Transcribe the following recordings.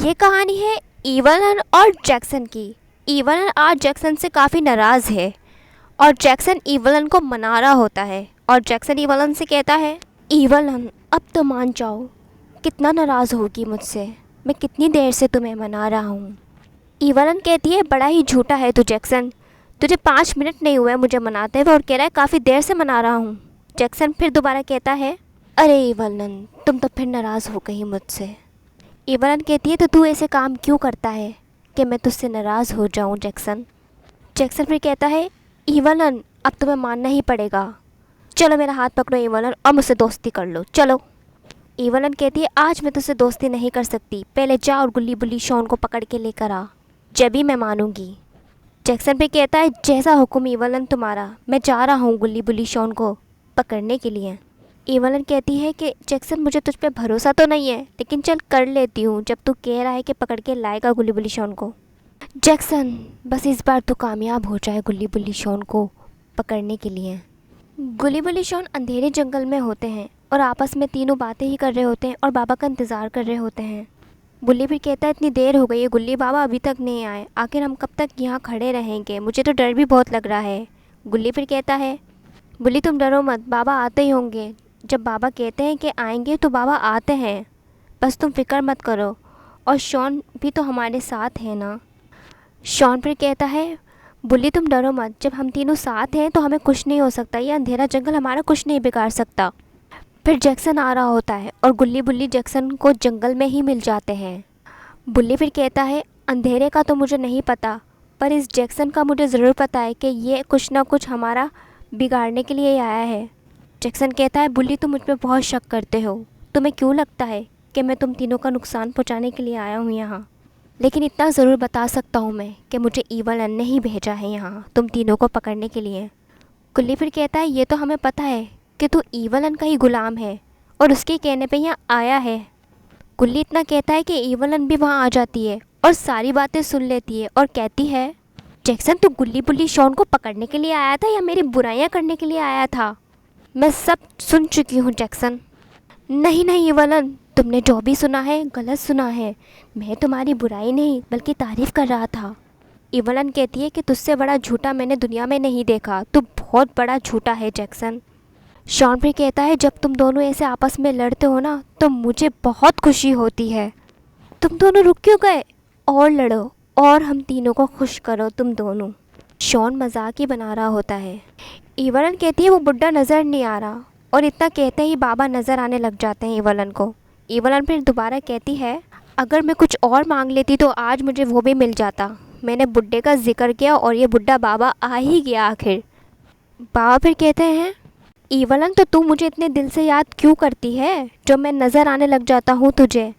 ये कहानी है ईवलन और जैक्सन की। ईवलन आज जैक्सन से काफ़ी नाराज़ है और जैक्सन ईवलन को मना रहा होता है और जैक्सन ईवलन से कहता है, ईवलन अब तो मान जाओ, कितना नाराज़ होगी मुझसे, मैं कितनी देर से तुम्हें मना रहा हूँ। ईवलन कहती है, बड़ा ही झूठा है तू जैक्सन, तुझे 5 मिनट नहीं हुए मुझे मनाते हुए और कह रहा है काफ़ी देर से मना रहा हूँ। जैक्सन फिर दोबारा कहता है, अरे ईवलन तुम तो फिर नाराज़ हो गई मुझसे। ईवलन कहती है, तो तू ऐसे काम क्यों करता है कि मैं तुझसे नाराज़ हो जाऊं जैक्सन। जैक्सन फिर कहता है, ईवलन अब तुम्हें मानना ही पड़ेगा, चलो मेरा हाथ पकड़ो ईवलन और मुझसे दोस्ती कर लो, चलो। ईवलन कहती है, आज मैं तुझसे दोस्ती नहीं कर सकती, पहले जा और गुल्ली बुल्ली शॉन को पकड़ के लेकर आ, जब ही मैं मानूंगी। जैक्सन फिर कहता है, जैसा हुक्म ईवलन तुम्हारा, मैं जा रहा हूँ गुल्ली बुल्ली शॉन को पकड़ने के लिए। ईवलन कहती है कि जैक्सन मुझे तुझ पे भरोसा तो नहीं है, लेकिन चल कर लेती हूँ जब तू कह रहा है कि पकड़ के लाएगा गुल्ली बुल्ली शॉन को। जैक्सन बस इस बार तू कामयाब हो जाए गुल्ली बुल्ली शॉन को पकड़ने के लिए। गुल्ली बुल्ली शॉन अंधेरे जंगल में होते हैं और आपस में तीनों बातें ही कर रहे होते हैं और बाबा का इंतज़ार कर रहे होते हैं। बुल्ली फिर कहता है, इतनी देर हो गई है गुल्ली, बाबा अभी तक नहीं आए, आखिर हम कब तक यहाँ खड़े रहेंगे, मुझे तो डर भी बहुत लग रहा है। गुल्ली फिर कहता है, बुल्ली तुम डरो मत, बाबा आते ही होंगे, जब बाबा कहते हैं कि आएंगे तो बाबा आते हैं, बस तुम फिक्र मत करो, और शॉन भी तो हमारे साथ है ना। शॉन फिर कहता है, बुल्ली तुम डरो मत, जब हम तीनों साथ हैं तो हमें कुछ नहीं हो सकता, ये अंधेरा जंगल हमारा कुछ नहीं बिगाड़ सकता। फिर जैक्सन आ रहा होता है और गुल्ली बुल्ली जैक्सन को जंगल में ही मिल जाते हैं। बुल्ली फिर कहता है, अंधेरे का तो मुझे नहीं पता, पर इस जैक्सन का मुझे ज़रूर पता है कि ये कुछ ना कुछ हमारा बिगाड़ने के लिए आया है। जैक्सन कहता है, बुल्ली तुम मुझ पर बहुत शक करते हो, तुम्हें क्यों लगता है कि मैं तुम तीनों का नुकसान पहुंचाने के लिए आया हूं यहाँ, लेकिन इतना ज़रूर बता सकता हूँ मैं कि मुझे ईवलन ने ही भेजा है यहाँ तुम तीनों को पकड़ने के लिए। गुल्ली फिर कहता है, ये तो हमें पता है कि तू ईवलन का ही गुलाम है और उसके कहने पर यहाँ आया है। गुल्ली इतना कहता है कि ईवलन भी वहाँ आ जाती है और सारी बातें सुन लेती है और कहती है, जैक्सन तू गुल्ली बुल्ली शॉन को पकड़ने के लिए आया था या मेरी बुराइयाँ करने के लिए आया था? मैं सब सुन चुकी हूँ जैक्सन। नहीं नहीं ईवलन, तुमने जो भी सुना है गलत सुना है, मैं तुम्हारी बुराई नहीं बल्कि तारीफ़ कर रहा था। ईवलन कहती है कि तुझसे बड़ा झूठा मैंने दुनिया में नहीं देखा, तू बहुत बड़ा झूठा है जैक्सन। शॉन फिर कहता है, जब तुम दोनों ऐसे आपस में लड़ते हो ना तो मुझे बहुत खुशी होती है। तुम दोनों रुक क्यों गए, और लड़ो और हम तीनों को खुश करो तुम दोनों। शॉन मजाक ही बना रहा होता है। ईवलन कहती है, वो बुड्ढा नज़र नहीं आ रहा, और इतना कहते ही बाबा नज़र आने लग जाते हैं ईवलन को। ईवलन फिर दोबारा कहती है, अगर मैं कुछ और मांग लेती तो आज मुझे वो भी मिल जाता, मैंने बुड्ढे का जिक्र किया और ये बुड्ढा बाबा आ ही गया आखिर। बाबा फिर कहते हैं, ईवलन तो तू मुझे इतने दिल से याद क्यों करती है जो मैं नज़र आने लग जाता हूँ तुझे।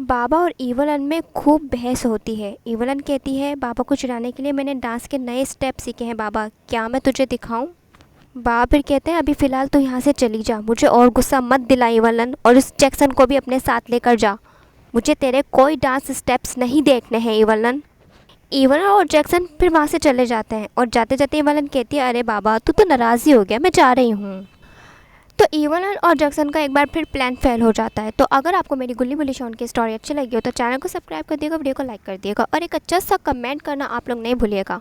बाबा और ईवलन में खूब बहस होती है। ईवलन कहती है, बाबा को चिढ़ाने के लिए मैंने डांस के नए स्टेप सीखे हैं बाबा, क्या मैं तुझे दिखाऊं? बाबा फिर कहते हैं, अभी फ़िलहाल तो यहाँ से चली जा, मुझे और गुस्सा मत दिला ईवलन, और इस जैक्सन को भी अपने साथ लेकर जा, मुझे तेरे कोई डांस स्टेप्स नहीं देखने हैं ईवलन। ईवलन और जैक्सन फिर वहाँ से चले जाते हैं और जाते जाते ईवलन कहती है, अरे बाबा तू तो नाराज़ ही हो गया, मैं जा रही हूँ। तो ईवलन और जैक्सन का एक बार फिर प्लान फेल हो जाता है। तो अगर आपको मेरी गुल्ली बुल्ली शॉन की स्टोरी अच्छी लगी हो तो चैनल को सब्सक्राइब कर दिएगा, वीडियो को लाइक कर दिएगा और एक अच्छा सा कमेंट करना आप लोग नहीं भूलिएगा।